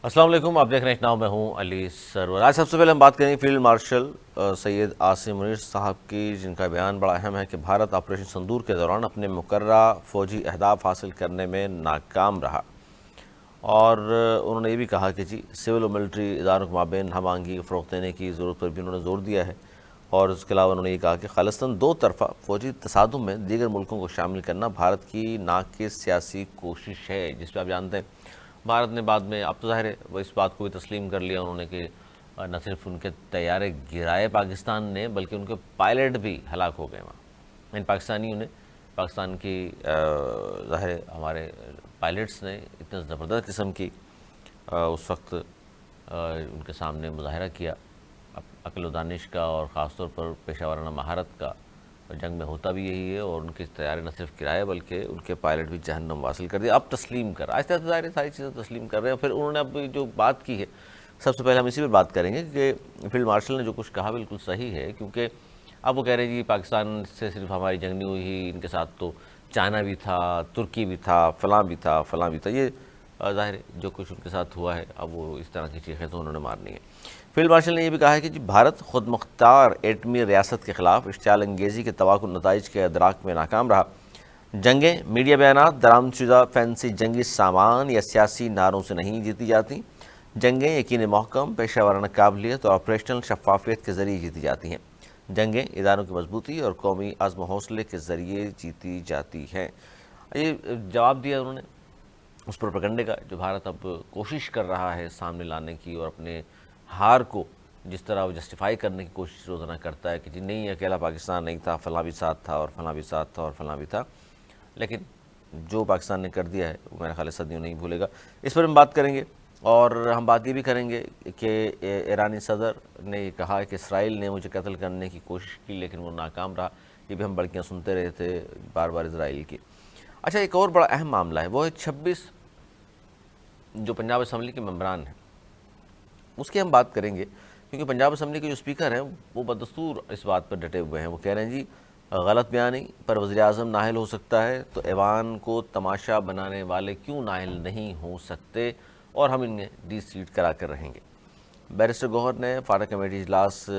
السلام علیکم، آپ دیکھ رہے ہیں ناؤ، میں ہوں علی سرور۔ آج سب سے پہلے ہم بات کریں گے فیلڈ مارشل سید عاصم منیر صاحب کی، جن کا بیان بڑا اہم ہے کہ بھارت آپریشن سندور کے دوران اپنے مقررہ فوجی اہداف حاصل کرنے میں ناکام رہا، اور انہوں نے یہ بھی کہا کہ سول و ملٹری اداروں کے مابین ہم آہنگی کو فروغ دینے کی ضرورت پر بھی انہوں نے زور دیا ہے، اور اس کے علاوہ انہوں نے یہ کہا کہ خالصتاً دو طرفہ فوجی تصادم میں دیگر ملکوں کو شامل کرنا بھارت کی ناقص سیاسی کوشش ہے، جس پہ آپ جانتے ہیں بھارت نے بعد میں، اب تو ظاہر ہے وہ اس بات کو بھی تسلیم کر لیا انہوں نے کہ نہ صرف ان کے طیارے گرائے پاکستان نے، بلکہ ان کے پائلٹ بھی ہلاک ہو گئے وہاں، ان پاکستانیوں نے، پاکستان کی ظاہر ہے ہمارے پائلٹس نے اتنا زبردست قسم کی اس وقت ان کے سامنے مظاہرہ کیا عقل و دانش کا، اور خاص طور پر پیشہ ورانہ مہارت کا۔ جنگ میں ہوتا بھی یہی ہے، اور ان کے طیارے نہ صرف گرائے بلکہ ان کے پائلٹ بھی جہنم واصل کر دیا۔ اب تسلیم کر آہستہ آہستہ ظاہر ساری چیزیں تسلیم کر رہے ہیں۔ پھر انہوں نے اب جو بات کی ہے، سب سے پہلے ہم اسی پہ بات کریں گے کہ فیلڈ مارشل نے جو کچھ کہا بالکل صحیح ہے، کیونکہ اب وہ کہہ رہے ہیں پاکستان سے صرف ہماری جنگ نہیں ہوئی، ان کے ساتھ تو چائنا بھی تھا، ترکی بھی تھا، فلاں بھی تھا، فلاں بھی تھا۔ یہ ظاہر ہے جو کچھ ان کے ساتھ ہوا ہے، اب وہ اس طرح کی چیخیں تو انہوں نے مارنی ہے۔ فیلڈ مارشل نے یہ بھی کہا ہے کہ بھارت خود مختار ایٹمی ریاست کے خلاف اشتعال انگیزی کے توقع نتائج کے ادراک میں ناکام رہا۔ جنگیں میڈیا بیانات، درآمد شدہ فینسی جنگی سامان یا سیاسی نعروں سے نہیں جیتی جاتی، جنگیں یقین محکم، پیشہ ورانہ قابلیت اور آپریشنل شفافیت کے ذریعے جیتی جاتی ہیں۔ جنگیں اداروں کی مضبوطی اور قومی عزم و حوصلے کے ذریعے جیتی جاتی ہیں۔ یہ جواب دیا انہوں نے اس پروپیگنڈے کا جو بھارت اب کوشش کر رہا ہے سامنے لانے کی، اور اپنے ہار کو جس طرح وہ جسٹیفائی کرنے کی کوشش روزانہ کرتا ہے کہ نہیں اکیلا پاکستان نہیں تھا، فلاں بھی ساتھ تھا، اور فلاں بھی ساتھ تھا، اور فلاں بھی تھا، لیکن جو پاکستان نے کر دیا ہے وہ میرے خیال صدیوں نہیں بھولے گا۔ اس پر ہم بات کریں گے، اور ہم بات یہ بھی کریں گے کہ ایرانی صدر نے یہ کہا کہ اسرائیل نے مجھے قتل کرنے کی کوشش کی لیکن وہ ناکام رہا۔ یہ بھی ہم بڑکیاں سنتے رہے تھے بار بار اسرائیل کی۔ اچھا، ایک اور بڑا اہم معاملہ ہے، وہ ہے 26 جو پنجاب اسمبلی کے ممبران ہیں، اس کی ہم بات کریں گے، کیونکہ پنجاب اسمبلی کے جو اسپیکر ہیں وہ بدستور اس بات پر ڈٹے ہوئے ہیں۔ وہ کہہ رہے ہیں غلط بیانی پر وزیر اعظم نااہل ہو سکتا ہے تو ایوان کو تماشا بنانے والے کیوں نااہل نہیں ہو سکتے، اور ہم انہیں ڈی سیٹ کرا کر رہیں گے۔ بیرسٹر گوہر نے فاٹا کمیٹی اجلاس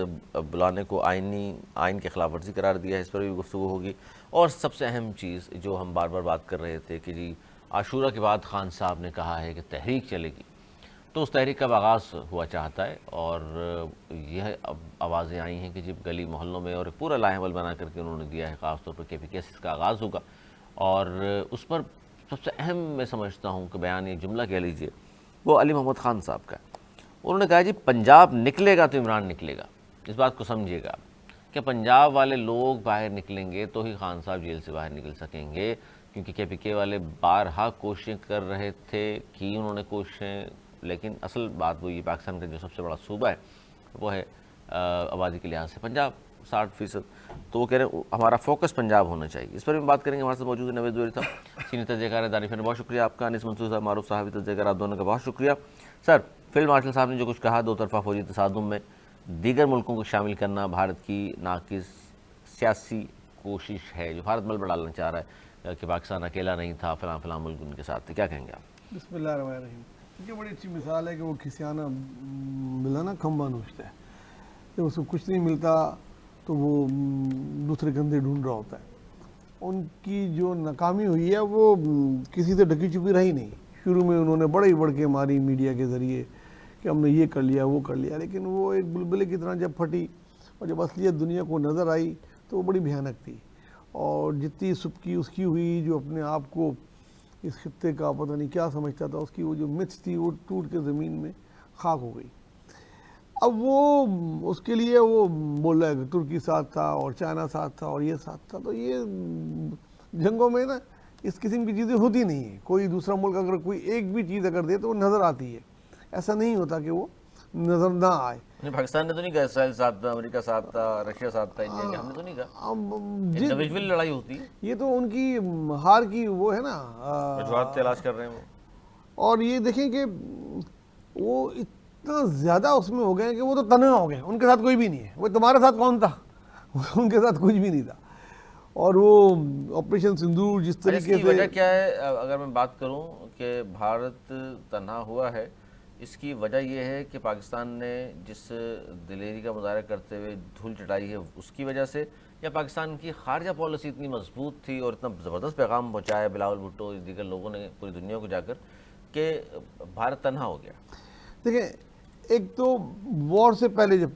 بلانے کو آئین کی خلاف ورزی قرار دیا ہے، اس پر بھی گفتگو ہوگی۔ اور سب سے اہم چیز جو ہم بار بار بات کر رہے تھے کہ عاشورہ کے بعد خان صاحب نے کہا ہے کہ تحریک چلے گی، تو اس تحریک کا آغاز ہوا چاہتا ہے، اور یہ اب آوازیں آئی ہیں کہ گلی محلوں میں، اور پورا لاہ عمل بنا کر کے انہوں نے دیا ہے، خاص طور پر کے پی کے سے اس کا آغاز ہوگا۔ اور اس پر سب سے اہم میں سمجھتا ہوں کہ بیان ایک جملہ کہہ لیجئے، وہ علی محمد خان صاحب کا ہے۔ انہوں نے کہا پنجاب نکلے گا تو عمران نکلے گا۔ اس بات کو سمجھیے گا کہ پنجاب والے لوگ باہر نکلیں گے تو ہی خان صاحب جیل سے باہر نکل سکیں گے، کیونکہ کے پی کے والے بارہا کوششیں کر رہے تھے، کی انہوں نے کوششیں، لیکن اصل بات وہ یہ پاکستان کا جو سب سے بڑا صوبہ ہے وہ ہے آبادی کے لحاظ سے پنجاب 60%، تو وہ کہہ رہے ہیں ہمارا فوکس پنجاب ہونا چاہیے۔ اس پر بھی بات کریں گے۔ ہمارے ساتھ موجود ہے نوید زوہری صاحب، سینئر تجزیہ کار ہیں، دانش نے بہت شکریہ آپ کا، انیس منصور صاحب، معروف صاحب تجزیہ کار، آپ دونوں کا بہت شکریہ۔ سر، فیلڈ مارشل صاحب نے جو کچھ کہا، دو طرفہ فوجی تصادم میں دیگر ملکوں کو شامل کرنا بھارت کی ناقص سیاسی کوشش ہے، جو بھارت ملبہ ڈالنا چاہ رہا ہے کہ پاکستان اکیلا نہیں تھا، فلاں فلاں ملک ان کے ساتھ تھے، کیا کہیں گے آپ؟ بسم اللہ الرحمن الرحیم۔ یہ بڑی اچھی مثال ہے کہ وہ کسی آنا ملا نا کھمبا نوچتا ہے، جب اس کو کچھ نہیں ملتا تو وہ دوسرے کندھے ڈھونڈ رہا ہوتا ہے۔ ان کی جو ناکامی ہوئی ہے وہ کسی سے ڈھکی چھپی رہی نہیں۔ شروع میں انہوں نے بڑے بڑھ کے ماری میڈیا کے ذریعے کہ ہم نے یہ کر لیا وہ کر لیا، لیکن وہ ایک بلبلے کی طرح جب پھٹی اور جب اصلیت دنیا کو نظر آئی تو وہ بڑی بھیانک تھی، اور جتنی سبکی اس کی ہوئی، جو اپنے آپ کو اس خطے کا پتہ نہیں کیا سمجھتا تھا، اس کی وہ جو متھ تھی وہ ٹوٹ کے زمین میں خاک ہو گئی۔ اب وہ اس کے لیے وہ بول رہا ہے کہ ترکی ساتھ تھا اور چائنا ساتھ تھا اور یہ ساتھ تھا، تو یہ جنگوں میں نا اس قسم کی چیزیں ہوتی نہیں ہیں۔ کوئی دوسرا ملک اگر کوئی ایک بھی چیز اگر دے تو وہ نظر آتی ہے، ایسا نہیں ہوتا کہ وہ نظر نہ آئے۔ پاکستان نے تو نہیں کہا اسرائیل ساتھ تھا، امریکہ ساتھ تھا، رشیا ساتھ تھا، انڈیا کے، ہم نے تو نہیں کہا۔ انڈیویجول لڑائی ہوتی ہے، یہ تو ان کی ہار کی وہ ہے نا وجوہات تلاش کر رہے ہیں وہ۔ اور یہ دیکھیں کہ وہ اتنا زیادہ اس میں ہو گئے ہیں کہ وہ تو تنہا ہو گئے، ان کے ساتھ کوئی بھی نہیں ہے۔ وہ تمہارے ساتھ کون تھا؟ ان کے ساتھ کچھ بھی نہیں تھا۔ اور وہ آپریشن سندور جس طریقے اس کی سے، وجہ کیا ہے اگر میں بات کروں کہ بھارت تنہا ہوا ہے، اس کی وجہ یہ ہے کہ پاکستان نے جس دلیری کا مظاہرہ کرتے ہوئے دھول چٹائی ہے اس کی وجہ سے، یا پاکستان کی خارجہ پالیسی اتنی مضبوط تھی اور اتنا زبردست پیغام پہنچایا بلاول بھٹو دیگر لوگوں نے پوری دنیا کو جا کر کہ بھارت تنہا ہو گیا؟ دیکھیں، ایک تو وار سے پہلے جب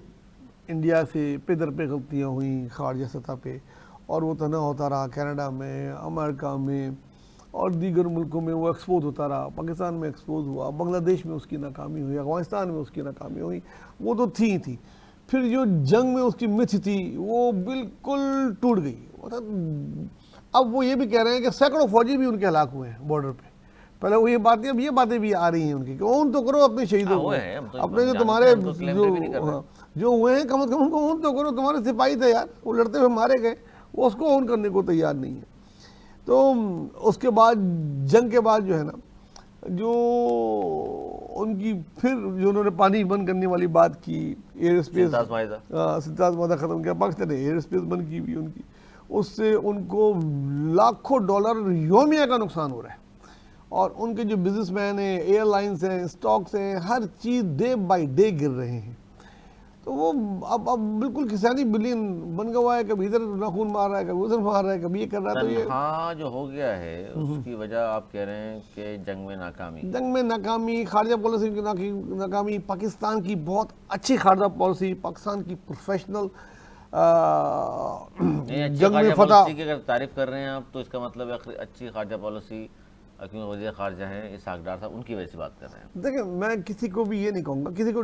انڈیا سے پہ در پہ غلطیاں ہوئیں خارجہ سطح پہ اور وہ تنہا ہوتا رہا، کینیڈا میں، امریکہ میں اور دیگر ملکوں میں وہ ایکسپوز ہوتا رہا، پاکستان میں ایکسپوز ہوا، بنگلہ دیش میں اس کی ناکامی ہوئی، افغانستان میں اس کی ناکامی ہوئی، وہ تو تھی ہی تھی۔ پھر جو جنگ میں اس کی متھ تھی وہ بالکل ٹوٹ گئی۔ اب وہ یہ بھی کہہ رہے ہیں کہ سینکڑوں فوجی بھی ان کے ہلاک ہوئے ہیں بارڈر پہ۔ پہلے وہ یہ باتیں بھی آ رہی ہیں ان کی کہ اون تو کرو اپنے شہیدوں کو، اپنے جو تمہارے جو ہوئے ہیں کم از کم ان کو اون تو کرو، تمہارے سپاہی تھے یار، وہ لڑتے ہوئے مارے گئے، وہ اس کو اون کرنے کو تیار نہیں ہے۔ تو اس کے بعد جنگ کے بعد جو ہے نا، جو ان کی پھر جو انہوں نے پانی بند کرنے والی بات کی، ایئر اسپیس سلطاس معاہدہ ختم کیا، پاکستان نے ایئر اسپیس بند کی ہوئی ان کی، اس سے ان کو لاکھوں ڈالر یومیہ کا نقصان ہو رہا ہے۔ اور ان کے جو بزنس مین ہیں، ایئر لائنز ہیں، اسٹاکس ہیں، ہر چیز ڈے بائی ڈے گر رہے ہیں۔ تو وہ اب بالکل کسانی بلین بن گیا ہے، کبھی ادھر ناخون مار رہا ہے، کبھی ادھر مار رہا ہے، کبھی یہ کر رہا ہے۔ تو یہ تنہا جو ہو گیا ہے اس کی وجہ آپ کہہ رہے ہیں کہ جنگ میں ناکامی، خارجہ پالیسی کی ناکامی، پاکستان کی بہت اچھی خارجہ پالیسی، پاکستان کی پروفیشنل جنگ میں فتح۔ کی اگر تعریف کر رہے ہیں آپ تو اس کا مطلب ہے اچھی خارجہ پالیسی کیونکہ وزیر خارجہ ہیں اسحاق ڈار صاحب، ان کی وجہ سے بات کر رہے ہیں۔ دیکھیں، میں کسی کو بھی یہ نہیں کہوں گا، کسی کو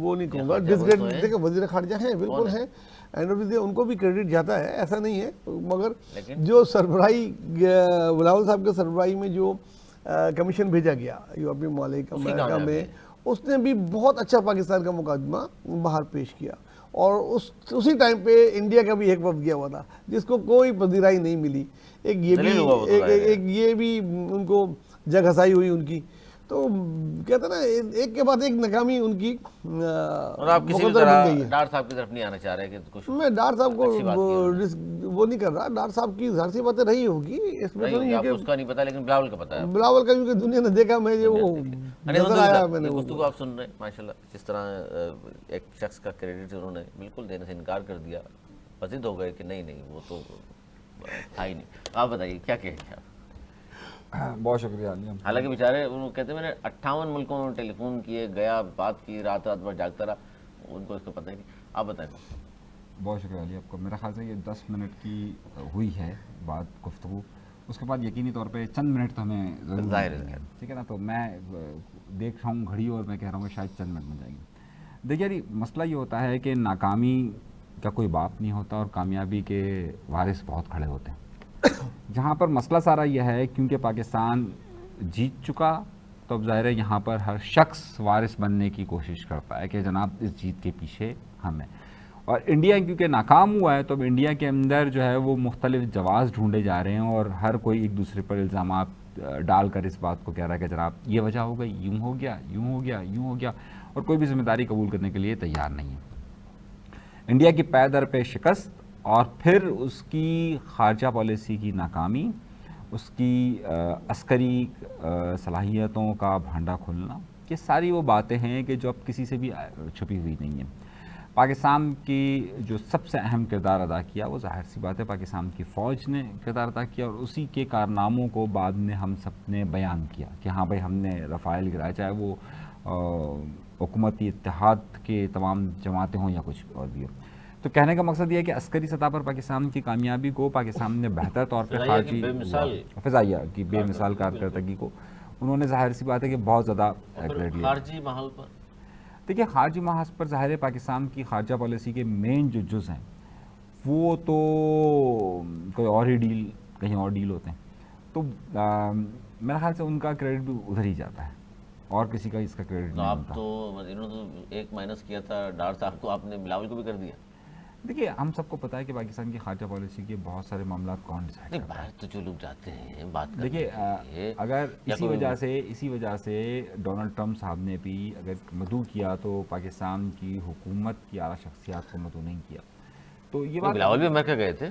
وہ نہیں کہوں گا دیکھیں وزیر خارجہ ہیں، بالکل ہیں، اینڈ آف دی ڈے ان کو بھی کریڈٹ جاتا ہے، ایسا نہیں ہے، مگر جو سربراہی بلاول صاحب کے سربراہی میں جو کمیشن بھیجا گیا یورپی ممالک امریکہ میں، اس نے بھی بہت اچھا پاکستان کا مقدمہ باہر پیش کیا، اور اسی ٹائم پہ انڈیا کا بھی ایک وفد گیا ہوا تھا جس کو کوئی پذیرائی نہیں ملی، ایک یہ بھی ان کو جگ ہسائی ہوئی ان کی۔ تو کہتے ہیں نا ایک کے بعد ایک ناکامی ان کی مقدر بن گئی ہے۔ ڈار صاحب کی طرف نہیں آنا چاہ رہے کہ کچھ میں ڈار صاحب کو وہ نہیں کر رہا، ڈار صاحب کی ظاہر سی باتیں رہی ہوگی، اس میں اس کا نہیں پتا لیکن بلاول کا پتا ہے، بلاول کا، کیونکہ دنیا نے دیکھا، میں وہ نظر آیا میں نے گفتگو آپ سن رہے ہیں ماشاءاللہ، جس طرح ایک شخص کا کریڈٹ انہوں نے بالکل دینے سے انکار کر دیا، پذید ہو گئے کہ نہیں وہ تو تھا ہی نہیں۔ آپ بتائیے کیا کہیں گے آپ؟ بہت شکریہ علی۔ حالانکہ بیچارے انہوں کہتے ہیں میں نے 58 ملکوں میں ٹیلی فون کیے، گیا، بات کی، رات بھر جاگتا رہا، ان کو اس کو پتہ ہی نہیں۔ آپ بتائیں۔ بہت شکریہ علی آپ کو۔ میرا خیال سے یہ 10 منٹ کی ہوئی ہے بات، گفتگو، اس کے بعد یقینی طور پہ چند منٹ تو ہمیں ضرور ظاہر ہے، ٹھیک ہے نا؟ تو میں دیکھ رہا ہوں گھڑی اور میں کہہ رہا ہوں کہ شاید چند منٹ بن جائیں گے۔ دیکھیے علی، مسئلہ یہ ہوتا ہے کہ ناکامی کا کوئی باپ نہیں ہوتا اور کامیابی کے وارث بہت کھڑے ہوتے ہیں۔ جہاں پر مسئلہ سارا یہ ہے کیونکہ پاکستان جیت چکا تو اب ظاہر ہے یہاں پر ہر شخص وارث بننے کی کوشش کرتا ہے کہ جناب اس جیت کے پیچھے ہم ہیں، اور انڈیا کیونکہ ناکام ہوا ہے تو اب انڈیا کے اندر جو ہے وہ مختلف جواز ڈھونڈے جا رہے ہیں اور ہر کوئی ایک دوسرے پر الزامات ڈال کر اس بات کو کہہ رہا ہے کہ جناب یہ وجہ ہو گئی، یوں ہو گیا، یوں ہو گیا، یوں ہو گیا، اور کوئی بھی ذمہ داری قبول کرنے کے لیے تیار نہیں ہے۔ انڈیا کی پے در پہ شکست اور پھر اس کی خارجہ پالیسی کی ناکامی، اس کی عسکری صلاحیتوں کا بھانڈا کھلنا، یہ ساری وہ باتیں ہیں کہ جو اب کسی سے بھی چھپی ہوئی نہیں ہیں۔ پاکستان کی جو سب سے اہم کردار ادا کیا وہ ظاہر سی بات ہے پاکستان کی فوج نے کردار ادا کیا، اور اسی کے کارناموں کو بعد میں ہم سب نے بیان کیا کہ ہاں بھائی ہم نے رفائل گرائے، چاہے وہ حکومتی اتحاد کے تمام جماعتیں ہوں یا کچھ اور بھی ہو۔ تو کہنے کا مقصد یہ ہے کہ عسکری سطح پر پاکستان کی کامیابی کو پاکستان نے بہتر طور پہ خارجی فضائیہ کی بے مثال کارکردگی کو انہوں نے ظاہر سی بات ہے کہ بہت زیادہ خارجی ماحول پر دیکھیے، خارجی محاذ پر ظاہر ہے پاکستان کی خارجہ پالیسی کے مین جو جز ہیں وہ تو کوئی اور ہی ڈیل، کہیں اور ڈیل ہوتے ہیں، تو میرے خیال سے ان کا کریڈٹ بھی ادھر ہی جاتا ہے اور کسی کا اس کا کریڈٹ نہیں ہوتا۔ آپ تو انہوں نے ایک مائنس کیا تھا ڈار صاحب کو، آپ نے بلاول کو بھی کر دیا۔ دیکھیے، ہم سب کو پتہ ہے کہ پاکستان کی خارجہ پالیسی کے بہت سارے معاملات کون ڈیسائیڈ کرتا ہے۔ باہر تو جو لوگ جاتے ہیں بات کرتے دیکھیے، ہیں، اگر اسی وجہ سے ڈونلڈ ٹرمپ صاحب نے بھی اگر مدعو کیا تو پاکستان کی حکومت کی اعلیٰ شخصیات کو مدعو نہیں کیا، تو یہ بات بلاول بھی امریکہ گئے تھے۔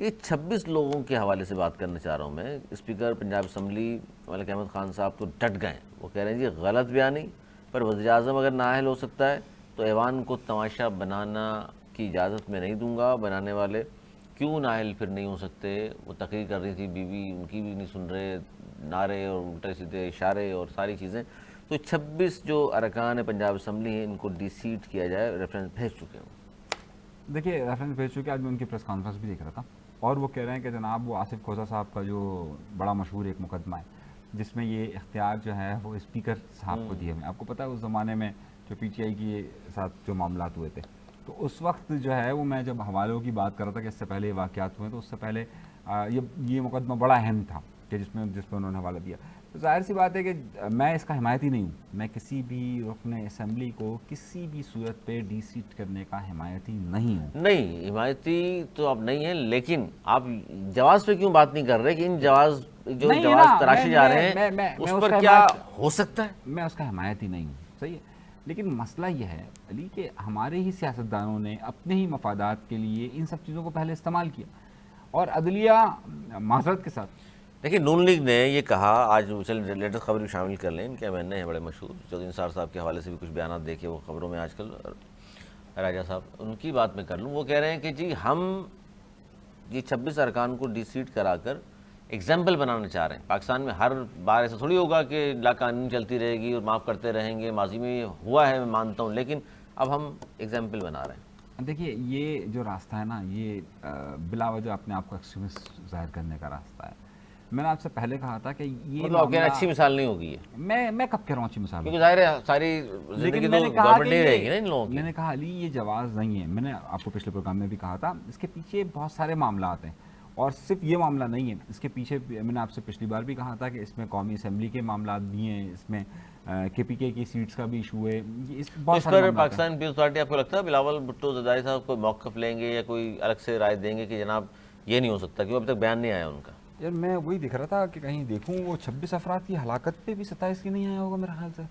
یہ 26 لوگوں کے حوالے سے بات کرنا چاہ رہا ہوں میں. اسپیکر پنجاب اسمبلی ملک احمد خان صاحب تو ڈٹ گئے. وہ کہہ رہے ہیں جی غلط بیانی، پر وزیر اعظم اگر نااہل ہو سکتا ہے تو ایوان کو تماشا بنانا کی اجازت میں نہیں دوں گا. بنانے والے کیوں نااہل پھر نہیں ہو سکتے؟ وہ تقریر کر رہی تھی بیوی، ان کی بھی نہیں سن رہے، نعرے اور الٹے سیدھے اشارے اور ساری چیزیں. تو 26 جو ارکان پنجاب اسمبلی ہیں ان کو ڈی سیٹ کیا جائے، ریفرنس بھیج چکے ہیں. دیکھیے ریفرنس بھیج چکے. آج میں ان کی پریس کانفرنس بھی دیکھ رہا تھا اور وہ کہہ رہے ہیں کہ جناب وہ آصف کھوسہ صاحب کا جو بڑا مشہور ایک مقدمہ ہے جس میں یہ اختیار جو ہے وہ اسپیکر صاحب کو دیے ہوئے. آپ کو پتہ ہے اس زمانے میں جو پی ٹی آئی کے ساتھ جو معاملات ہوئے تھے تو اس وقت جو ہے وہ میں جب حوالوں کی بات کر رہا تھا کہ اس سے پہلے یہ واقعات ہوئے تو اس سے پہلے یہ مقدمہ بڑا اہم تھا کہ جس میں انہوں نے حوالہ دیا. تو ظاہر سی بات ہے کہ میں اس کا حمایتی نہیں ہوں. میں کسی بھی رکن اسمبلی کو کسی بھی صورت پہ ڈی سیٹ کرنے کا حمایتی نہیں ہوں. نہیں حمایتی تو آپ نہیں ہیں، لیکن آپ جواز پہ کیوں بات نہیں کر رہے کہ ان جواز جو جواز تراشے جا رہے ہیں اس پر کیا ہو سکتا ہے؟ میں اس کا حمایتی نہیں ہوں، صحیح ہے. لیکن مسئلہ یہ ہے علی کہ ہمارے ہی سیاستدانوں نے اپنے ہی مفادات کے لیے ان سب چیزوں کو پہلے استعمال کیا اور عدلیہ معذرت کے ساتھ. دیکھیے نون لیگ نے یہ کہا، آج چلیں لیٹسٹ خبر بھی شامل کر لیں. ان کے ایم این اے ہیں بڑے مشہور چودھری نثار صاحب کے حوالے سے بھی کچھ بیانات دیکھے وہ خبروں میں آج کل. راجہ صاحب ان کی بات میں کر لوں. وہ کہہ رہے ہیں کہ جی ہم یہ 26 ارکان کو ڈی سیٹ کرا کر ایگزامپل بنانا چاہ رہے ہیں. پاکستان میں ہر بار ایسا تھوڑی ہوگا کہ لا قانون چلتی رہے گی اور معاف کرتے رہیں گے. ماضی میں یہ ہوا ہے میں مانتا ہوں، لیکن اب ہم ایگزامپل بنا رہے ہیں. دیکھیے یہ جو راستہ ہے نا یہ بلا وجہ اپنے آپ کو ایکسٹریمسٹ ظاہر کرنے کا راستہ ہے. میں نے آپ سے پہلے کہا تھا کہ یہ مطلب اچھی مثال نہیں ہوگی یہ. میں کب کہہ رہا ہوں اچھی مثال؟ کیونکہ ظاہر ہے ساری زندگی تو گورنمنٹ نہیں رہے گی نا ان لوگوں کی. میں نے کہا علی یہ جواز نہیں ہے. میں نے آپ کو پچھلے پروگرام میں بھی کہا تھا اس کے پیچھے بہت سارے معاملات ہیں اور صرف یہ معاملہ نہیں ہے. اس کے پیچھے میں نے آپ سے پچھلی بار بھی کہا تھا کہ اس میں قومی اسمبلی کے معاملات بھی ہیں، اس میں کے پی کے کی سیٹس کا بھی ایشو ہے. اس پر پاکستان پیپلز پارٹی آپ کو لگتا ہے بلاول بھٹو زرداری صاحب کوئی موقف لیں گے یا کوئی الگ سے رائے دیں گے کہ جناب یہ نہیں ہو سکتا، کیوں ابھی تک بیان نہیں آیا ان کا؟ یار میں وہی دیکھ رہا تھا کہ کہیں دیکھوں وہ 26 افراد کی ہلاکت پہ بھی 27 کی نہیں آیا ہوگا میرے خیال سے.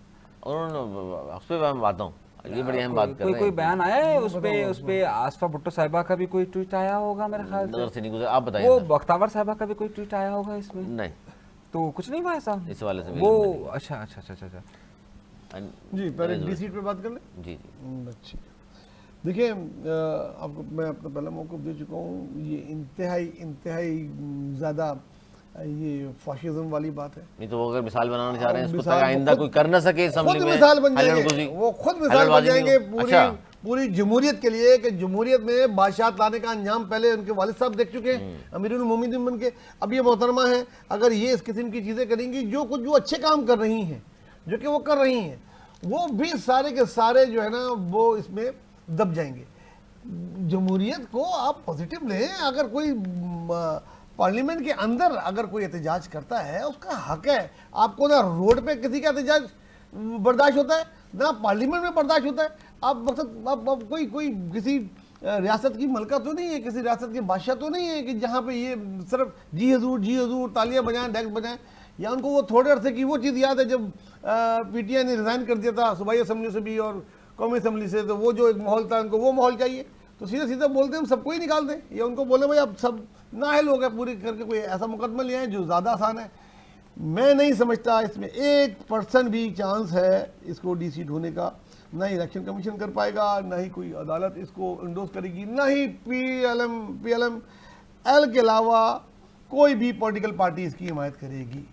اور اس پہ میں بات ہوں، یہ بڑی اہم بات کر رہے ہیں. کوئی بیان آیا ہے اس پہ آصفہ بھٹو صاحبہ کا بھی کوئی ٹویٹ آیا ہوگا میرے خیال سے؟ نظر سے نہیں گزرا. آپ بتائیے. وہ بختاور صاحبہ کا بھی کوئی ٹویٹ آیا ہوگا اس میں؟ نہیں تو کچھ نہیں ہوا ایسا اس والے سے وہ. اچھا جی پہلے ڈی سیٹ پہ بات کر لیں. جی اچھا دیکھیں آپ کو میں اپنا پہلا موقف دے چکا ہوں. یہ انتہائی زیادہ یہ فاشزم والی بات ہے. نہیں تو وہ اگر مثال بنانا چاہ رہے ہیں اس کو تاکہ آئندہ کوئی کر نہ سکے اسمبلی میں. مثال بن جائیں گے وہ، خود مثال بن جائیں گے پوری جمہوریت کے لیے کہ جمہوریت میں بادشاہت لانے کا انجام پہلے ان کے والد صاحب دیکھ چکے ہیں امیر المومنین بن کے. اب یہ محترمہ ہیں اگر یہ اس قسم کی چیزیں کریں گی جو اچھے کام کر رہی ہیں جو کہ وہ کر رہی ہیں وہ بھی سارے کے سارے جو ہے نا وہ اس میں دب جائیں گے. جمہوریت کو آپ پازیٹیو لیں. اگر کوئی پارلیمنٹ کے اندر اگر کوئی احتجاج کرتا ہے اس کا حق ہے. آپ کو نہ روڈ پہ کسی کا احتجاج برداشت ہوتا ہے نہ پارلیمنٹ میں برداشت ہوتا ہے. آپ مقصد کوئی کسی ریاست کی ملکہ تو نہیں ہے، کسی ریاست کے بادشاہ تو نہیں ہے کہ جہاں پہ یہ صرف جی حضور تالیاں بجائیں ڈیسک بجائیں. یا ان کو وہ تھوڑے عرصے کی وہ چیز یاد ہے جب پی ٹی آئی نے ریزائن کر دیا تھا صوبائی اسمبلی سے بھی اور قومی اسمبلی سے، تو وہ جو ایک ماحول تھا ان کو وہ ماحول چاہیے تو سیدھا بولتے ہیں ہم سب کو ہی نکال دیں. یا ان کو بولیں بھائی اب سب نااہل ہو گئے پوری کر کے کوئی ایسا مقدمہ لے آئیں جو زیادہ آسان ہے. میں نہیں سمجھتا اس میں 1% بھی چانس ہے اس کو ڈی سیٹ ہونے کا. نہ ہی الیکشن کمیشن کر پائے گا، نہ ہی کوئی عدالت اس کو انڈوز کرے گی، نہ ہی پی ایل ایل کے علاوہ کوئی بھی پولیٹیکل پارٹی اس کی حمایت کرے گی.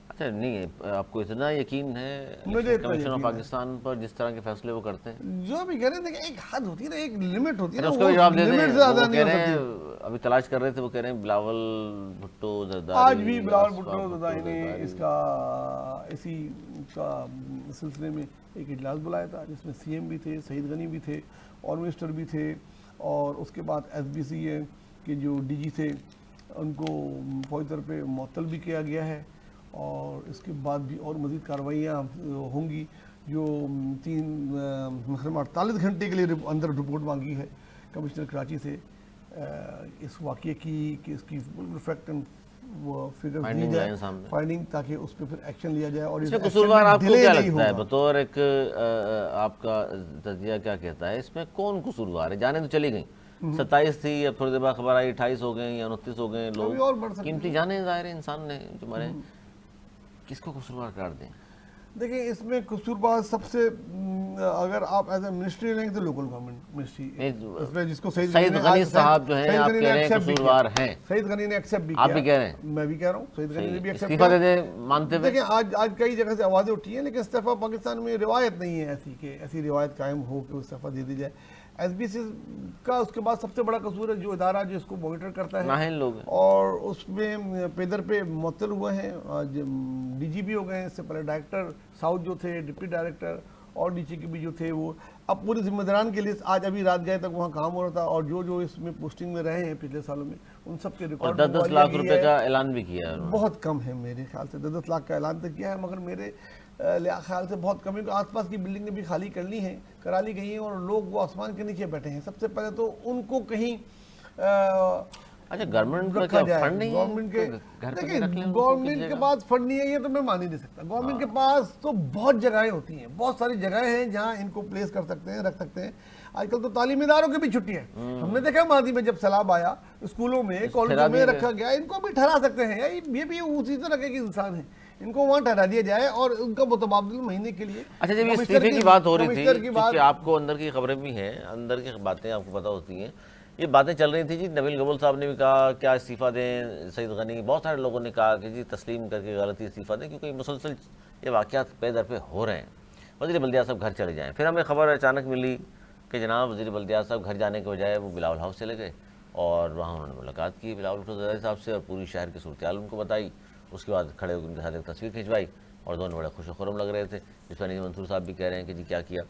اچھا نہیں آپ کو اتنا یقین ہے کمیشن آف پاکستان پر جس طرح کے فیصلے وہ کرتے ہیں؟ جو بھی کہہ رہے ہیں ایک حد ہوتی ہے نا، ایک لمٹ ہوتی ہے نا. اس کا بھی جواب دے دیں. وہ کہہ رہے ہیں ابھی تلاش کر رہے تھے، وہ کہہ رہے ہیں بلاول بھٹو زرداری. آج بھی بلاول بھٹو زرداری نے اس کا اسی کا سلسلے میں ایک اجلاس بلایا تھا جس میں سی ایم بھی تھے، سعید غنی بھی تھے اور منسٹر بھی تھے. اور اس کے بعد ایس بی سی اے کے جو ڈی جی تھے ان کو فوری طور پہ معطل بھی کیا گیا ہے. اور اس کے بعد بھی اور مزید کارروائیاں ہوں گی. جو 48 گھنٹے کے لیے اندر رپورٹ مانگی ہے کمشنر کراچی سے اس واقعے کی کہ اس کی فیکٹ اینڈ فگر دی جائے فائنڈنگ، تاکہ اس پہ پھر ایکشن لیا جائے. اور اس میں قصوروار آپ کو کیا لگتا ہے بطور ایک آپ کا تجزیہ کیا کہتا ہے اس میں کون قصوروار ہے؟ جانیں تو چلی گئیں 27 تھی, اب تھوڑی دیر بعد خبر آئی 28 ہو گئے یا 29 ہو گئے. ابھی اور بڑھ لوگ سکتے قیمتی جانیں ظاہر انسان نے جو مرے, کس کو قصوروار قرار دیں؟ دیکھیں اس میں قصوروار سب سے اگر آپ ایز اے منسٹری لیں گے تو لوکل گورنمنٹ منسٹری, اس میں جس کو سعید غنی صاحب جو ہیں آپ کہہ رہے ہیں قصوروار ہیں, سعید غنی نے ایکسیپٹ بھی آپ کیا, بھی کہہ رہے ہیں, میں بھی کہہ رہا ہوں سعید غنی نے بھی ایکسیپٹ استعفیٰ دے دیں مانتے ہوئے. دیکھیں آج کئی جگہ سے آوازیں اٹھی ہیں, لیکن استعفیٰ پاکستان میں روایت نہیں ہے ایسی کہ ایسی روایت قائم ہو کہ استعفیٰ دے دی جائے. ایس بی سی کا اس کے بعد سب سے بڑا قصور ہے جو ادارہ جو اس کو مانیٹر کرتا ہے, نااہل لوگ ہیں, اور اس میں پیدر پہ معطل ہوئے ہیں. آج ڈی جی بھی ہو گئے ہیں, اس سے پہلے ڈائریکٹر ساؤتھ جو تھے, ڈپٹی ڈائریکٹر اور ڈی سی کے بھی جو تھے, وہ اب پوری ذمہ داران کے لیے آج ابھی رات گئے تک وہاں کام ہو رہا تھا, اور جو اس میں پوسٹنگ میں رہے ہیں پچھلے سالوں میں ان سب کے ریکارڈ 10 لاکھ روپے کا اعلان بھی کیا ہے. بہت کم ہے میرے خیال سے, 10 لاکھ کا اعلان تک کیا ہے, مگر میرے خیال سے بہت کم ہے. آس پاس کی بلڈنگیں بھی خالی کرا لی گئی ہیں, اور لوگ وہ آسمان کے نیچے بیٹھے ہیں. سب سے پہلے تو ان کو کہیں اچھا گورنمنٹ کا کیا فنڈ نہیں ہے, گورنمنٹ کے پاس فنڈ نہیں ہے یہ تو میں مان ہی نہیں سکتا. گورنمنٹ کے پاس تو بہت جگہیں ہوتی ہیں, بہت ساری جگہیں ہیں جہاں ان کو پلیس کر سکتے ہیں, رکھ سکتے ہیں. آج کل تو تعلیمی اداروں کی بھی چھٹی ہے, ہم نے دیکھا ماضی میں جب سیلاب آیا اسکولوں میں کالجوں میں رکھا گیا, ان کو بھی ٹھہرا سکتے ہیں. یہ بھی اسی طرح کے انسان ہیں, ان کو وہاں ٹھہرا دیا جائے اور ان کا متبادل مہینے کے لیے. اچھا جب یہ استعفے کی بات ہو رہی تھی, کیونکہ آپ کو اندر کی خبریں بھی ہیں, اندر کی باتیں آپ کو پتہ ہوتی ہیں, یہ باتیں چل رہی تھی جی نبیل گبل صاحب نے بھی کہا کیا استعفیٰ دیں سعید غنی, بہت سارے لوگوں نے کہا کہ جی تسلیم کر کے غلطی استعفیٰ دیں, کیونکہ مسلسل یہ واقعات پے در پہ ہو رہے ہیں. وزیر بلدیات صاحب گھر چلے جائیں. پھر ہمیں خبر اچانک ملی کہ جناب وزیر بلدیات صاحب گھر جانے کے بجائے وہ بلاول ہاؤس چلے گئے, اور وہاں انہوں نے ملاقات کی بلاول بھٹو صاحب سے, اور پوری شہر کی صورتحال ان کو بتائی. اس کے بعد کھڑے ہو کے ان کے ساتھ ایک تصویر کھنچوائی, اور دونوں بڑے خوش و خرم لگ رہے تھے, جس پر منصور صاحب بھی کہہ رہے ہیں کہ جی کیا کیا.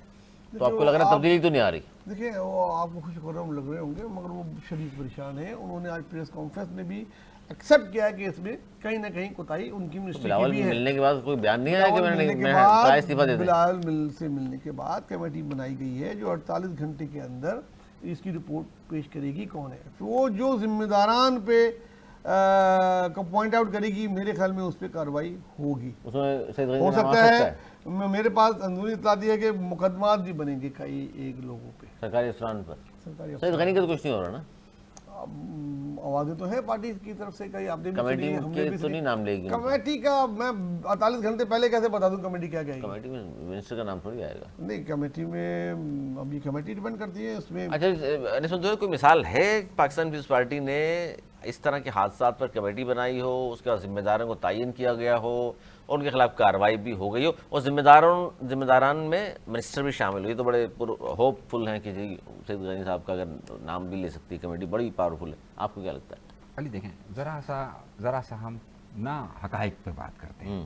تو آپ کو لگ رہا ہے تبدیلی تو نہیں آ رہی؟ دیکھیں وہ آپ کو خوش خرم لگ رہے ہوں گے, مگر وہ شدید پریشان ہیں. انہوں نے آج پریس کانفرنس میں بھی ایکسیپٹ کیا کہ اس میں کہیں نہ کہیں کوتاہی ان کی منسٹری کی بھی ہے. ملنے کے بعد کوئی بیان نہیں آیا کہ میں استعفیٰ دے دیں. بلاول سے ملنے کے بعد کمیٹی بنائی گئی ہے جو 48 گھنٹے کے اندر اس کی رپورٹ پیش کرے گی کون ہے. وہ جو ذمہ داران پہ کو پوائنٹ آؤٹ کرے گی, میرے خیال میں اس پہ کارروائی ہوگی. ہو سکتا ہے, میرے پاس اندرونی اطلاع ہے کہ مقدمات بھی بنیں گے کئی ایک لوگوں پہ سرکاری افسران پر. سعید غنی کا تو کچھ نہیں ہو رہا نا, آوازیں تو ہیں پارٹی کی طرف سے, کہیں آپ نے کمیٹی کے تو نہیں نام لے گی. کمیٹی کا میں 48 گھنٹے پہلے کیسے بتا دوں کمیٹی کیا کہے گی. کمیٹی میں منسٹر کا نام تھوڑی آئے گا. نہیں کمیٹی میں اب یہ کمیٹی ڈیپینڈ کرتی ہے اس میں. اچھا کوئی مثال ہے پاکستان پیپلز پارٹی نے اس طرح کے حادثات پر کمیٹی بنائی ہو, اس کے بعد ذمہ داروں کو تعین کیا گیا ہو, اور ان کے خلاف کارروائی بھی ہو گئی ہو, اور ذمہ داران میں منسٹر بھی شامل ہوئی, تو بڑے ہوپ فل ہیں کہ جی سعید غنی صاحب کا اگر نام بھی لے سکتی کمیٹی, بڑی پاورفل ہے. آپ کو کیا لگتا ہے؟ علی دیکھیں ذرا سا ہم نا حقائق پہ بات کرتے ہیں.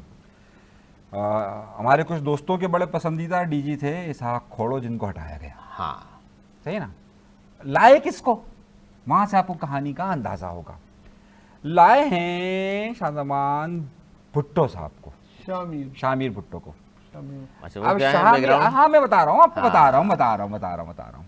ہمارے کچھ دوستوں کے بڑے پسندیدہ ڈی جی تھے اسحاق کھوڑو, جن کو ہٹایا گیا. ہاں صحیح نا. لائے کس کو, وہاں سے آپ کو کہانی کا اندازہ ہوگا. لائے ہیں شاہ زمان بھٹو صاحب کو, شامیر بھٹو کو. ہاں میں بتا رہا ہوں آپ کو, بتا رہا ہوں.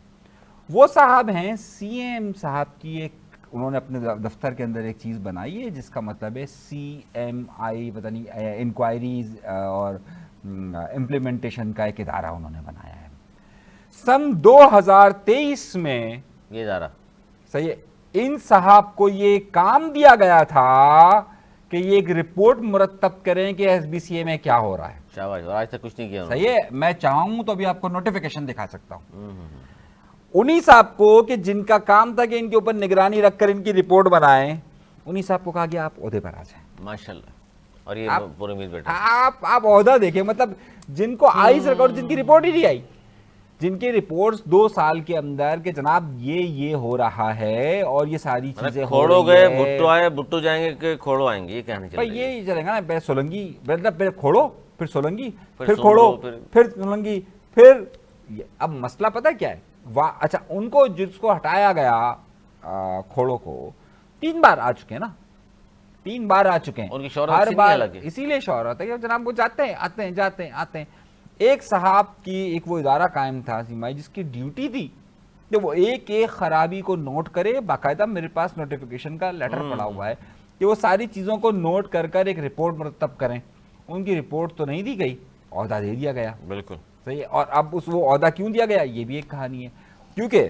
وہ صاحب ہیں سی ایم صاحب کی ایک, انہوں نے اپنے دفتر کے اندر ایک چیز بنائی ہے جس کا مطلب ہے CMI پتہ نہیں انکوائریز اور امپلیمنٹیشن کا ایک ادارہ انہوں نے بنایا ہے. سن 2023 میں یہ ادارہ صحیح ہے, ان صاحب کو یہ کام دیا گیا تھا کہ یہ ایک رپورٹ مرتب کریں کہ SBCA میں کیا ہو رہا ہے. شاباش, آج تک کچھ نہیں کیا. صحیح ہے, میں چاہوں تو ابھی آپ کو نوٹیفیکیشن دکھا سکتا ہوں. انہی صاحب کو کہ جن کا کام تھا کہ ان کے اوپر نگرانی رکھ کر ان کی رپورٹ بنائیں, انہی صاحب کو کہا گیا آپ عہدے پر آ جائیں. ماشاءاللہ. اور یہ پورے امید بیٹھے آپ عہدہ دیکھیں, مطلب جن کو آئی ریکارڈ, جن کی رپورٹ ہی نہیں آئی, جن کی رپورٹس 2 سال کے اندر کہ جناب یہ ہو رہا ہے اور یہ ساری چیزیں کھوڑو گئے, بھٹو آئے, بھٹو جائیں گے کہ کھوڑو آئیں گے, یہ کہنا چاہیے. یہ چلے گا نا, پہلے سولنگی, مطلب پہلے کھوڑو پھر سولنگی پھر کھوڑو پھر سولنگی پھر. اب مسئلہ پتہ کیا ہے, اچھا ان کو جس کو ہٹایا گیا کھوڑو کو 3 بار آ چکے ہیں نا, 3 بار آ چکے ہیں. ان کی شہرت ہر بار اسی لیے شہرت ہے کہ جناب وہ جاتے ہیں آتے ہیں. ایک صاحب کی ایک وہ ادارہ قائم تھا سیمائی, جس کی ڈیوٹی تھی کہ وہ ایک خرابی کو نوٹ کرے. باقاعدہ میرے پاس نوٹیفیکیشن کا لیٹر پڑا ہوا ہے کہ وہ ساری چیزوں کو نوٹ کر ایک رپورٹ مرتب کریں. ان کی رپورٹ تو نہیں دی گئی, عہدہ دے دیا گیا. بالکل صحیح. اور اب وہ عہدہ کیوں دیا گیا, یہ بھی ایک کہانی ہے. کیونکہ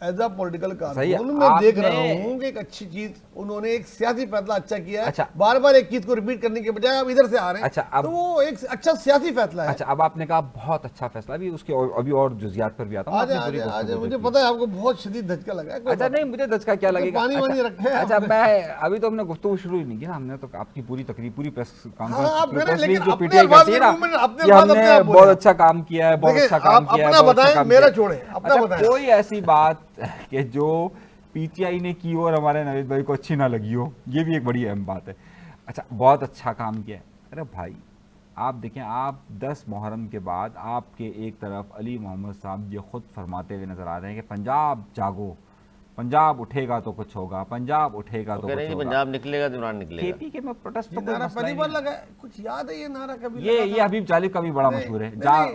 ایز اے پولیٹیکل صحیح ہے، کارکن میں آپ دیکھ نے- رہا ہوں کہ ایک اچھی چیز انہوں نے ایک سیاسی فیصلہ اچھا کیا ہے. اچھا. بار بار ایک چیز کو ریپیٹ کرنے کے بجائے آپ ادھر سے آ رہے اچھا، ہیں اب- تو وہ ایک اچھا سیاسی فیصلہ ہے. اچھا اب آپ نے کہا بہت اچھا فیصلہ، ابھی اس کے ابھی اور جزیات پر بھی آتا ہوں. آج مجھے پتا ہے آپ کو بہت شدید دھچکا لگا ہے. کوئی اچھا بات نہیں، مجھے دھچکا کیا لگے گا. پانی وانی رکھے ہیں اچھا میں ابھی تو ہم نے گفتگو شروع ہی نہیں کی نا، ہم نے تو آپ کی پوری تقریب پوری پریس آپ کانفرنس کریں، لیکن جو اپنے پی ٹی آئی الفاظ کرتی ہے میں نا اپنے کہ الفاظ ہم اپنے نے آپ بولیں. بہت اچھا کام کیا ہے، بہت دیکھیں، اچھا کام آپ کیا ہے، اپنا بہت اچھا بتائیں، کام میرا کیا ہے. چھوڑیں، اپنا اچھا بتائیں. کوئی ایسی بات کہ جو پی ٹی آئی نے کی اور ہمارے نوید بھائی کو اچھی نہ لگی ہو، یہ بھی ایک بڑی اہم بات ہے. اچھا بہت اچھا کام کیا ہے. ارے بھائی آپ دیکھیں، آپ 10 محرم کے بعد آپ کے ایک طرف علی محمد صاحب یہ خود فرماتے ہوئے نظر آ رہے ہیں کہ پنجاب جاگو، پنجاب اٹھے گا تو کچھ ہوگا، پنجاب اٹھے گا تو کہہ رہے کچھ ہیں ہوگا. پنجاب نکلے گا تو عمران نکلے کے گا. پی کے میں پروٹیسٹ تو یہ کوئی نعرہ مسئلہ پہلی ہی بار نہیں. لگا ہے، کچھ یاد ہے یہ نعرہ کبھی یہ لگا تھا؟ حبیب جالب کا بھی بڑا مشہور ہے. جاگ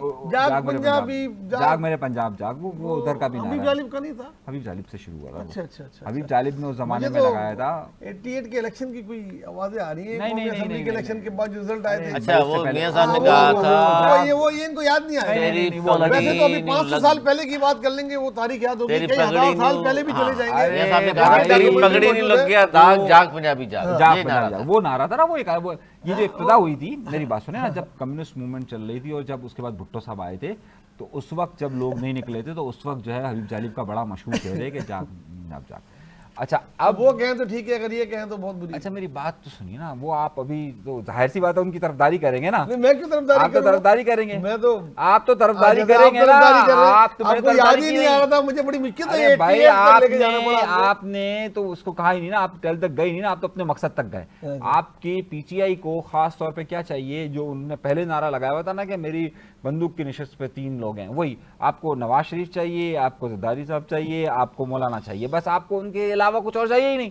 میرے پنجاب، جاگ میرے پنجاب جاگ، وہ ادھر کا بھی نعرہ حبیب ہے. جالب کا نہیں تھا. حبیب جالب سے شروع ہوا تھا. اچھا اچھا اچھا. حبیب جالب نے اس زمانے مجھے میں تو لگایا تھا. 88 کے الیکشن کی کوئی آوازیں آ رہی ہیں، نہیں، قومی نہیں، اسمبلی نہیں، کے الیکشن کے بعد جو رزلٹ آئے تھے. اچھا وہ پہلے- میاں صاحب نے ہاں، کہا وہ- تھا وہ ان کو یاد نہیں آئے. نہیں، وہ الگ ویسے تو ابھی نہیں 500 سال پہلے کی بات کر لیں گے، وہ تاریخ یاد ہوگی. تیری کئی پگڑی ہزار سال نہیں- پہلے بھی چلے جائیں گے. میاں صاحب نے ارے کہا بھائی، تیری ڈاکومنٹری پگڑی نہیں موجود لگ ہے. گیا داغ، جاگ پنجابی جاگ. جاگ یہ پنجاب نعرہ جاگ، تھا. وہ نعرہ تھا نا. وہ یہ جو ابتدا ہوئی تھی، میری بات سنیں نا، جب کمیونسٹ موومنٹ چل رہی تھی اور جب اس کے بعد بھٹو صاحب آئے تھے تو اس وقت جب لوگ نہیں نکلے تھے تو اس وقت جو ہے حبیب جالب کا بڑا مشہور چہرے ہے کہ جاگ پنجاب جاگ. اچھا اب وہ کہیں تو ٹھیک ہے، اگر یہ کہیں تو بہت بری. اچھا میری بات تو سنیے نا، وہ آپ ابھی تو ظاہر سی بات ہے ان کی طرفداری کریں گے نا. نہیں، میں کیوں طرفداری آپ تو کروں؟ طرفداری کریں گے. میں تو آپ تو طرفداری جیسے کریں گے نا. طرفداری کر رہے ہیں. آپ تو آپ کو یاد ہی نہیں آ رہا تھا، مجھے بڑی مشکل سے ارے بھائی 88 تک لے کے آپ جانا پڑا آپ کو. آپ نے تو اس کو کہا ہی نہیں نا، آپ ٹیل تک گئے نہیں نا، آپ تو اپنے مقصد تک گئے. آپ کی پی ٹی آئی کو خاص طور پہ کیا چاہیے، جو انہوں نے پہلے نعرہ لگایا ہوا تھا نا کہ میری بندوق کی نشست پہ 3 لوگ ہیں، وہی آپ کو نواز شریف چاہیے، آپ کو زرداری صاحب چاہیے، آپ کو مولانا چاہیے، بس آپ کو ان کے علاوہ کچھ اور چاہیے ہی نہیں.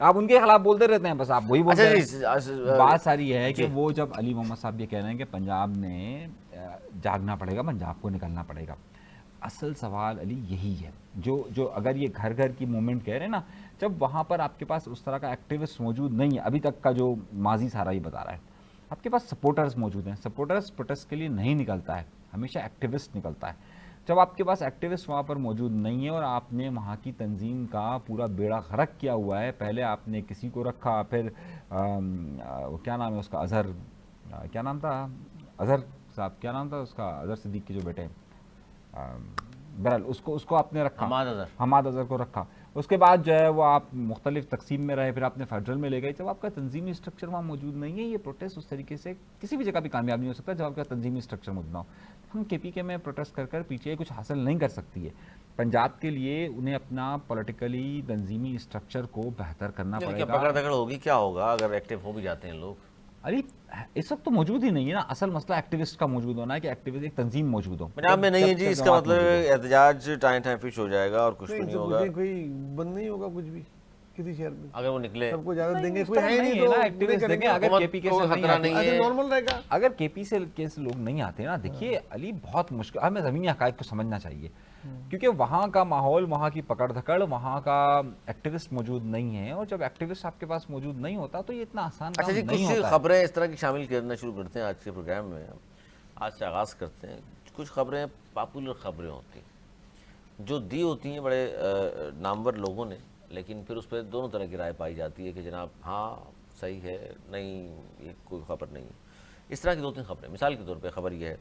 آپ ان کے خلاف بولتے رہتے ہیں، بس آپ وہی بولتے ہیں. بات ساری ہے کہ وہ جب علی محمد صاحب یہ کہہ رہے ہیں کہ پنجاب نے جاگنا پڑے گا، پنجاب کو نکلنا پڑے گا، اصل سوال علی یہی ہے. جو اگر یہ گھر گھر کی موومنٹ کہہ رہے ہیں نا، جب وہاں پر آپ کے پاس اس طرح کا ایکٹیوسٹ موجود نہیں ہے، ابھی تک کا جو ماضی سارا ہی بتا رہا ہے، آپ کے پاس سپورٹرز موجود ہیں. سپورٹرز پروٹیسٹ کے لیے نہیں نکلتا ہے، ہمیشہ ایکٹیوسٹ نکلتا ہے. جب آپ کے پاس ایکٹیوسٹ وہاں پر موجود نہیں ہے اور آپ نے وہاں کی تنظیم کا پورا بیڑا غرق کیا ہوا ہے، پہلے آپ نے کسی کو رکھا، پھر کیا نام ہے اس کا، اظہر، کیا نام تھا اظہر صاحب، کیا نام تھا اس کا، اظہر صدیق کے جو بیٹے ہیں، بہرحال اس کو آپ نے رکھا، حماد اظہر کو رکھا. اس کے بعد جو ہے وہ آپ مختلف تقسیم میں رہے، پھر آپ نے فیڈرل میں لے گئے. جب آپ کا تنظیمی اسٹرکچر وہاں موجود نہیں ہے، یہ پروٹیسٹ اس طریقے سے کسی بھی جگہ بھی کامیاب نہیں ہو سکتا جب آپ کا تنظیمی اسٹرکچر موجود نہ ہو. ہم کے پی کے میں پروٹیسٹ کر کر پی ٹی آئی کچھ حاصل نہیں کر سکتی ہے. پنجاب کے لیے انہیں اپنا پولیٹیکلی تنظیمی اسٹرکچر کو بہتر کرنا پڑے گا. پکڑ دکڑ ہوگی، کیا ہوگا اگر ایکٹیو ہو بھی جاتے ہیں لوگ؟ علی اس وقت تو موجود ہی نہیں ہے نا. اصل مسئلہ ایکٹیوسٹ کا موجود ہونا ہے کہ ایکٹیوسٹ ایک تنظیم موجود ہو. پنجاب میں نہیں ہے جی، اس کا مطلب احتجاج ٹائم فش ہو جائے گا اور کچھ نہیں ہوگا. کوئی بند نہیں ہوگا کچھ بھی کسی شہر میں. اگر وہ نکلے سب کو اجازت دیں گے، کوئی ہے نہیں تو ایکٹیوسٹ دیکھیں. اگر کے پی کے سے نہیں ایسے نارمل رہے گا. اگر کے پی سے لوگ نہیں آتے نا، دیکھیے علی بہت مشکل، ہمیں زمینی حقائق کو سمجھنا چاہیے کیونکہ وہاں کا ماحول، وہاں کی پکڑ دھکڑ، وہاں کا ایکٹیوسٹ موجود نہیں ہے، اور جب ایکٹیوسٹ آپ کے پاس موجود نہیں ہوتا تو یہ اتنا آسان کام نہیں ہوتا. اچھا جی، کچھ خبریں اس طرح کی شامل کرنا شروع کرتے ہیں آج کے پروگرام میں. آج سے آغاز کرتے ہیں. کچھ خبریں پاپولر خبریں ہوتی ہیں جو دی ہوتی ہیں بڑے نامور لوگوں نے، لیکن پھر اس پہ دونوں طرح کی رائے پائی جاتی ہے کہ جناب ہاں صحیح ہے، نہیں یہ کوئی خبر نہیں ہے. اس طرح کی 2-3 خبریں. مثال کے طور پہ خبر یہ ہے،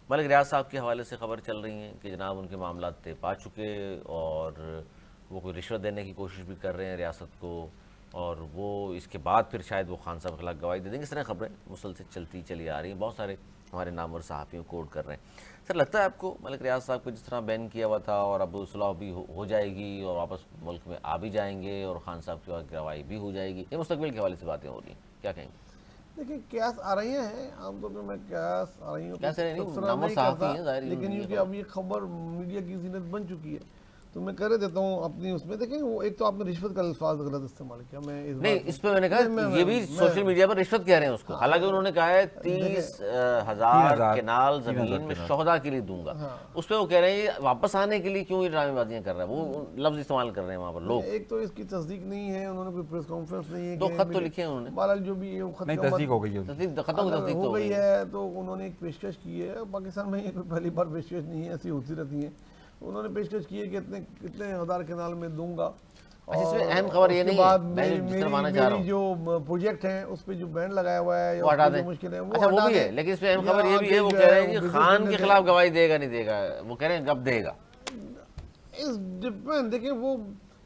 ملک ریاض صاحب کے حوالے سے خبر چل رہی ہیں کہ جناب ان کے معاملات طے پا چکے اور وہ کوئی رشوت دینے کی کوشش بھی کر رہے ہیں ریاست کو، اور وہ اس کے بعد پھر شاید وہ خان صاحب کے خلاف گواہی دے دیں گے. اس طرح خبریں مسلسل چلتی چلی آ رہی ہیں. بہت سارے ہمارے نامور صحافیوں کوٹ کر رہے ہیں. سر لگتا ہے آپ کو ملک ریاض صاحب کو جس طرح بین کیا ہوا تھا اور اب صلح بھی ہو جائے گی اور واپس ملک میں آ بھی جائیں گے اور خان صاحب کی گواہی بھی ہو جائے گی، یہ مستقبل کے حوالے سے باتیں ہو رہی ہیں، کیا کہیں گے؟ دیکھیں قیاس آ رہی ہیں، عام طور پہ میں قیاس آ رہی ہوں لیکن کیونکہ اب یہ خبر میڈیا کی زینت بن چکی ہے تو میں کہہ دیتا ہوں اپنی اس میں. دیکھیں وہ ایک تو آپ نے رشوت کا الفاظ غلط استعمال کیا. میں نہیں، اس پہ میں نے کہا یہ بھی سوشل میڈیا پر رشوت کہہ رہے ہیں اس کو، حالانکہ انہوں نے کہا ہے 30,000 کنال زمین میں شہداء کے لیے دوں گا. اس پہ وہ کہہ رہے ہیں واپس آنے کے لیے کیوں یہ ڈرامے بازیاں کر رہے ہیں، وہ لفظ استعمال کر رہے ہیں وہاں پر لوگ. ایک تو اس کی تصدیق نہیں ہے، انہوں نے کوئی پریس کانفرنس نہیں ہے. 2 خط تو لکھے ہیں انہوں نے. بہرحال جو بھی تصدیق ہو گئی ہو گئی ہے تو انہوں نے ایک پیشکش کی ہے. پاکستان میں یہ کوئی پہلی بار پیشکش نہیں ہے، ایسی ہوتی رہتی ہیں. انہوں نے پیشکش کی ہے کہ اتنے ہزار کنال میں دوں گا. اچھا اس میں اہم خبر یہ نہیں ہے, میں جس طرح مانا چاہ رہا ہوں جو پروجیکٹ ہیں اس پہ جو بین لگایا ہوا ہے وہ ہٹا دیں. مشکل ہے اچھا وہ بھی ہے, لیکن اس میں اہم خبر یہ بھی ہے, وہ کہہ رہے ہیں کہ خان کے خلاف گواہی دے گا نہیں دے گا, وہ کہہ رہے ہیں کب دے گا. دیکھیں وہ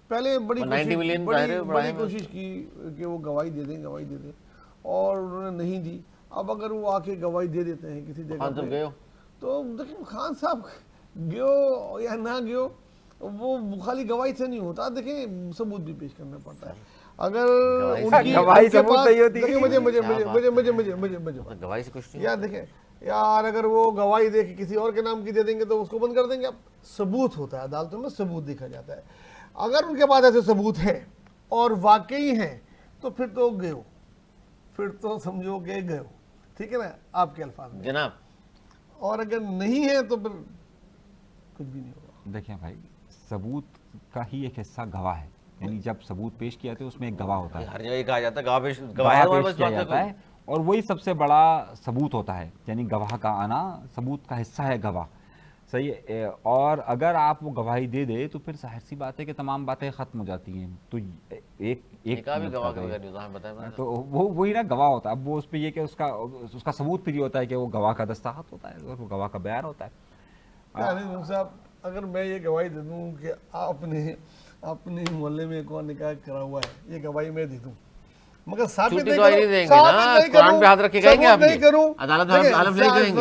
پہلے بڑی 90 ملین کوشش کی کہ وہ گواہی دے دیں اور انہوں نے نہیں دی. اب اگر وہ آ کے گواہی دے دیتے ہیں کسی جگہ خان صاحب گئے ہو تو دیکھیں خان صاحب گئے یا نہ گئے, وہ خالی گواہی سے نہیں ہوتا, دیکھیں ثبوت بھی پیش کرنا پڑتا ہے. اگر گواہی ثبوت نہیں ہوتی, گواہی سے کچھ نہیں. یار دیکھیں یار, اگر وہ گواہی دے کے کسی اور کے نام کی دے دیں گے تو اس کو بند کر دیں گے. اب ثبوت ہوتا ہے, عدالتوں میں ثبوت دیکھا جاتا ہے. اگر ان کے پاس ایسے ثبوت ہے اور واقعی ہیں تو پھر تو گئے ہو, پھر تو سمجھو کہ گئے ہو, ٹھیک ہے نا آپ کے الفاظ میں جناب. اور اگر نہیں ہے تو پھر کچھ بھی نہیں ہوگا. دیکھیں بھائی, ثبوت کا ہی ایک حصہ گواہ ہے, یعنی جب ثبوت پیش کیا تو اس میں ایک گواہ ہوتا ہے, ہر جگہ کہا جاتا ہے گواہ پیش کیا جاتا ہے, اور وہی سب سے بڑا ثبوت ہوتا ہے. یعنی گواہ کا آنا ثبوت کا حصہ ہے گواہ, صحیح ہے. اور اگر آپ وہ گواہی دے دے تو پھر ظاہر سی بات ہے کہ تمام باتیں ختم ہو جاتی ہیں. تو تو وہ وہی نا گواہ ہوتا ہے. اب وہ اس پہ یہ کہ اس کا ثبوت پھر یہ ہوتا ہے کہ وہ گواہ کا دستخط ہوتا ہے اور وہ گواہ کا بیان ہوتا ہے. صاحب اگر میں یہ گواہی دے دوں کہ آپ نے اپنے محلے میں ایک اور نکاح کرا ہوا ہے, یہ گواہی میں دے دوں, مگر ثابت نہیں کروں,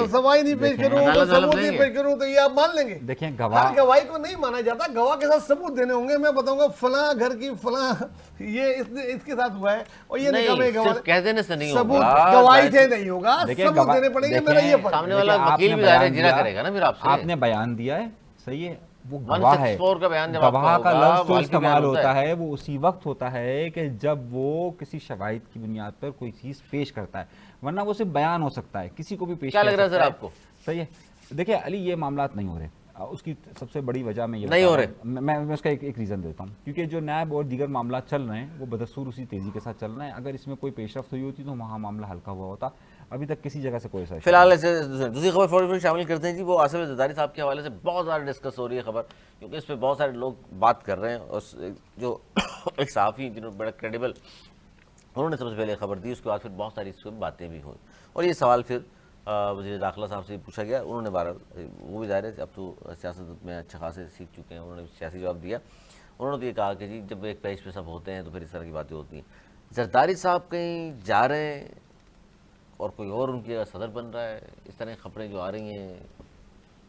سوائے نہیں پیش کروں, ثبوت نہیں پیش کروں, تو یہ آپ مان لیں گے. دیکھیں گواہی کو نہیں مانا جاتا, گواہ کے ساتھ ثبوت دینے ہوں گے. میں بتاؤں گا فلاں گھر کی فلاں یہ اس کے ساتھ ہوا ہے, اور یہ نکاح میں ثبوت گواہی سے نہیں ہوگا, ثبوت دینے پڑیں گے. میرا یہ سامنے والا وکیل بھی ظاہر اجرا کرے گا نا. پھر آپ نے بیان دیا ہے, صحیح ہے, وہ گواہ ہے. گواہ کا لفظ جو استعمال ہوتا ہے وہ اسی وقت ہوتا ہے کہ جب وہ کسی شواہد کی بنیاد پر کوئی چیز پیش کرتا ہے, ورنہ وہ صرف بیان ہو سکتا ہے, کسی کو بھی پیش کیا لگ رہا ہے سر آپ کو؟ صحیح ہے. دیکھیں علی, یہ معاملات نہیں ہو رہے. اس کی سب سے بڑی وجہ میں یہ نہیں ہو رہے, میں اس کا ایک ریزن دیتا ہوں, کیونکہ جو نیب اور دیگر معاملات چل رہے ہیں وہ بدستور اسی تیزی کے ساتھ چل رہے ہیں. اگر اس میں کوئی پیش رفت ہوئی ہوتی تو وہاں معاملہ ہلکا ہوا ہوتا. ابھی تک کسی جگہ سے کوئی ایسا فی الحال دوسری خبر فوری شامل کرتے ہیں جی. وہ آصف زرداری صاحب کے حوالے سے بہت زیادہ ڈسکس ہو رہی ہے خبر, کیونکہ اس پہ بہت سارے لوگ بات کر رہے ہیں. اور جو ایک صحافی جنہوں نے بڑا کریڈیبل, انہوں نے سب سے پہلے خبر دی, اس کے بعد پھر بہت ساری اس پہ باتیں بھی ہوئیں. اور یہ سوال پھر وزیر داخلہ صاحب سے پوچھا گیا. انہوں نے وہ بھی ظاہر ہے اب تو سیاست میں اچھے خاصے سیکھ چکے ہیں, انہوں نے سیاسی جواب دیا. انہوں نے یہ کہا کہ جی جب ایک پیج پہ سب ہوتے ہیں تو پھر اس طرح کی باتیں ہوتی ہیں. زرداری صاحب کہیں جا رہے ہیں اور کوئی اور ان کی صدر بن رہا ہے, اس طرح خبریں جو آ رہی ہیں,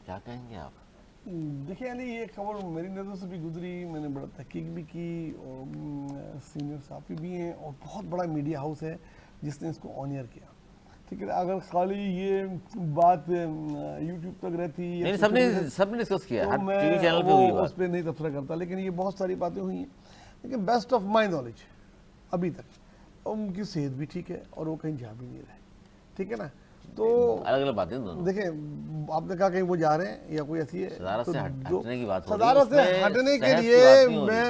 کیا کہیں گے آپ؟ دیکھیں علی, یہ خبر میری نظر سے بھی گزری, میں نے بڑا تحقیق بھی کی, اور سینئر صحافی بھی ہیں, اور بہت بڑا میڈیا ہاؤس ہے جس نے اس کو آن ایئر کیا. ٹھیک ہے, اگر خالی یہ بات یوٹیوب تک رہتی, سب نے ڈسکس کیا, تو میں اس پہ نہیں تبصرہ کرتا. لیکن یہ بہت ساری باتیں ہوئی ہیں. لیکن بیسٹ آف مائی نالج ابھی تک ان کی صحت بھی ٹھیک ہے اور وہ کہیں جا بھی نہیں رہے, ٹھیک ہے نا. تو الگ الگ باتیں دیکھیں, آپ نے کہا کہیں وہ جا رہے ہیں یا کوئی ایسی ہے, صدارت سے ہٹنے کی بات ہو رہی ہے, صدارت سے ہٹنے کے لیے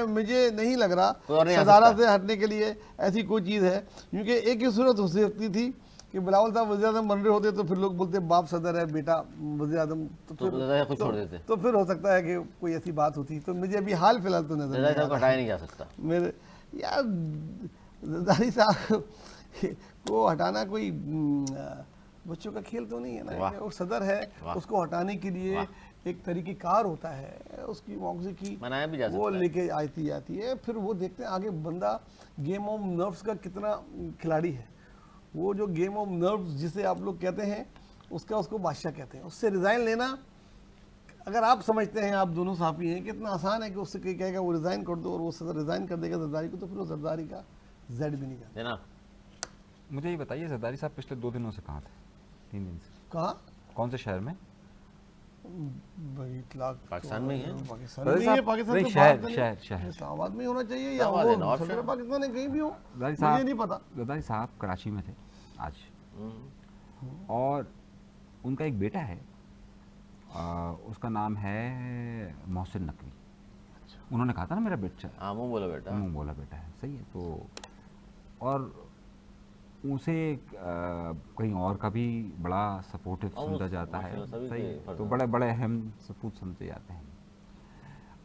مجھے نہیں لگ رہا صدارت سے ہٹنے کے لیے ایسی کوئی چیز ہے. کیونکہ ایک ہی صورت ہو سکتی تھی کہ بلاول صاحب وزیر اعظم بن رہے ہوتے تو پھر لوگ بولتے باپ صدر ہے, بیٹا وزیر اعظم, تو پھر ہو سکتا ہے کہ کوئی ایسی بات ہوتی. تو مجھے ابھی حال فی الحال تو نظر ہٹایا نہیں جا سکتا. میرے یار زرداری صاحب کو ہٹانا کوئی بچوں کا کھیل تو نہیں ہے نا. وہ صدر ہے, اس کو ہٹانے کے لیے ایک طریقہ کار ہوتا ہے, اس کی موضوع کی وہ لے کے آتی جاتی ہے. پھر وہ دیکھتے ہیں آگے بندہ گیم آف نروز کا کتنا کھلاڑی ہے. وہ جو گیم آف نروز جسے آپ لوگ کہتے ہیں, اس کو بادشاہ کہتے ہیں. اس سے ریزائن لینا, اگر آپ سمجھتے ہیں, آپ دونوں صحافی ہیں, کہ اتنا آسان ہے کہ اس سے کہے گا وہ ریزائن کر دو اور وہ صدر ریزائن کر دے گا زرداری کو, تو پھر وہ زرداری کا زیڈ بھی نہیں جاتا. جناب مجھے یہ بتائیے, زرداری صاحب پچھلے 2 دنوں سے کہاں تھے؟ 3 دن سے کہاں, کون سے شہر میں؟ پاکستان میں ہی ہے. پاکستان کے شہر اسلام آباد میں ہونا چاہیے یا وہ صدر پاکستان ہے کہیں بھی ہو, مجھے نہیں پتا. زرداری صاحب کراچی میں تھے آج, اور ان کا ایک بیٹا ہے, اس کا نام ہے محسن نقوی. انہوں نے کہا تھا نا میرا بیٹا, منہ بولا بیٹا ہے, صحیح ہے. تو اور اسے کہیں اور کا بھی بڑا سپورٹو سمجھا جاتا ہے, صحیح ہے, تو بڑے اہم سپورٹ سمجھے جاتے ہیں.